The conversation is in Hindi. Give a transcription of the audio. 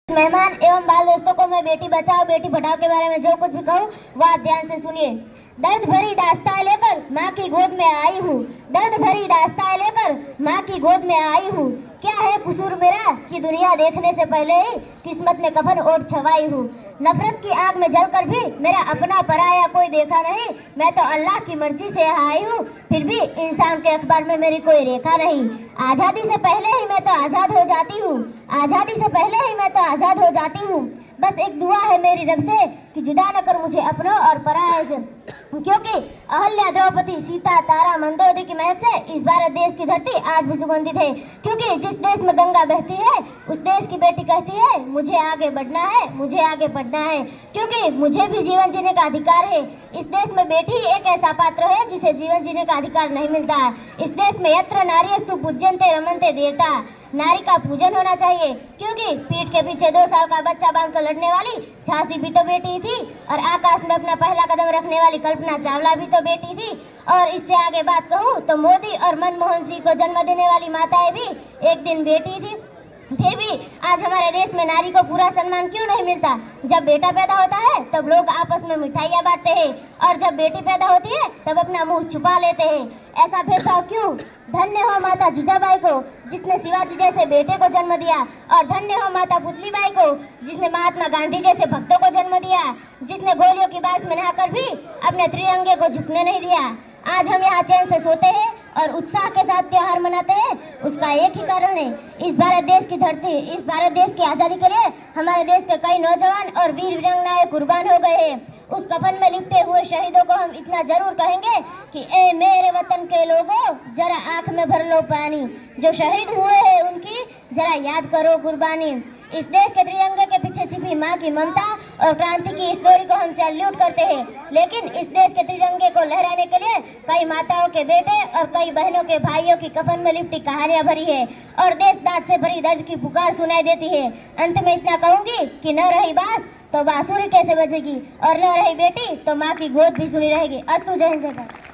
मेहमान एवं बाल दोस्तों को मैं बेटी बचाओ बेटी पढ़ाओ के बारे में जो कुछ भी कहूँ वह आप ध्यान से सुनिए। दर्द भरी दास्तां लेकर माँ की गोद में आई हूँ, दर्द भरी दास्तां लेकर माँ की गोद में आई हूँ। क्या है कसूर मेरा कि दुनिया देखने से पहले ही किस्मत में कफन ओढ़ छवाई हूँ। नफरत की आग में जलकर भी मेरा अपना पराया कोई देखा नहीं। मैं तो अल्लाह की मर्जी से आई हूँ, फिर भी इंसान के अखबार में मेरी कोई रेखा नहीं। आज़ादी से पहले ही मैं तो आज़ाद हो जाती हूँ, आज़ादी से पहले ही मैं तो आज़ाद हो जाती हूँ। बस एक दुआ है मेरी रब से कि जुदा न कर मुझे अपनों और पराये से, क्योंकि अहल्या, द्रौपदी, सीता, तारा, मंदोदरी की महक से इस भारत देश की धरती आज भी सुगंधित है। क्योंकि जिस देश में गंगा बहती है उस देश की बेटी कहती है मुझे आगे बढ़ना है, मुझे आगे बढ़ना है, क्योंकि मुझे भी जीवन जीने का अधिकार है। इस देश में बेटी एक ऐसा पात्र है जिसे जीवन जीने का अधिकार नहीं मिलता। इस देश में यत्र नार्यस्तु पूज्यन्ते रमन्ते देवता, नारी का पूजन होना चाहिए, क्योंकि पीठ के पीछे 2 साल का बच्चा बांधकर लड़ने वाली झांसी भी तो बेटी थी, और आकाश में अपना पहला कदम रखने वाली कल्पना चावला भी तो बेटी थी। और इससे आगे बात कहूँ तो मोदी और मनमोहन सिंह को जन्म देने वाली माताएं भी एक दिन बेटी थी। फिर भी आज हमारे देश में नारी को पूरा सम्मान क्यों नहीं मिलता? जब बेटा पैदा होता है तब लोग आपस में मिठाइयाँ बांटते हैं, और जब बेटी पैदा होती है तब अपना मुंह छुपा लेते हैं। ऐसा भेदभाव क्यों? धन्य हो माता जीजाबाई को जिसने शिवाजी जैसे बेटे को जन्म दिया, और धन्य हो माता पुतलीबाई को जिसने महात्मा गांधी जैसे भक्तों को जन्म दिया, जिसने गोलियों की बारिश में नहाकर भी अपने त्रिरंगे को झुकने नहीं दिया। आज हम यहाँ चैन से सोते हैं और उत्साह के साथ त्योहार मनाते हैं, उसका एक ही कारण है, इस भारत देश की धरती, इस भारत देश की आज़ादी के लिए हमारे देश के कई नौजवान और वीर वीरांगनाएं कुर्बान हो गए हैं। उस कफन में लिपटे हुए शहीदों को हम इतना जरूर कहेंगे कि ए मेरे वतन के लोगों, जरा आंख में भर लो पानी, जो शहीद हुए हैं उनकी जरा याद करो कुर्बानी। इस देश के त्रिरंगे के पीछे छिपी माँ की ममता और क्रांति की इस डोरी को हम सैल्यूट करते हैं, लेकिन इस देश के त्रिरंगे को लहराने के लिए कई माताओं के बेटे और कई बहनों के भाइयों की कफन में लिपटी कहानियां भरी है, और देश दाद से भरी दर्द की पुकार सुनाई देती है। अंत में इतना कहूंगी कि न रही बांस तो बांसुरी कैसे बजेगी, और न रही बेटी तो माँ की गोद भी सुनी रहेगी। अस्तु, जय हिंद, जय भारत।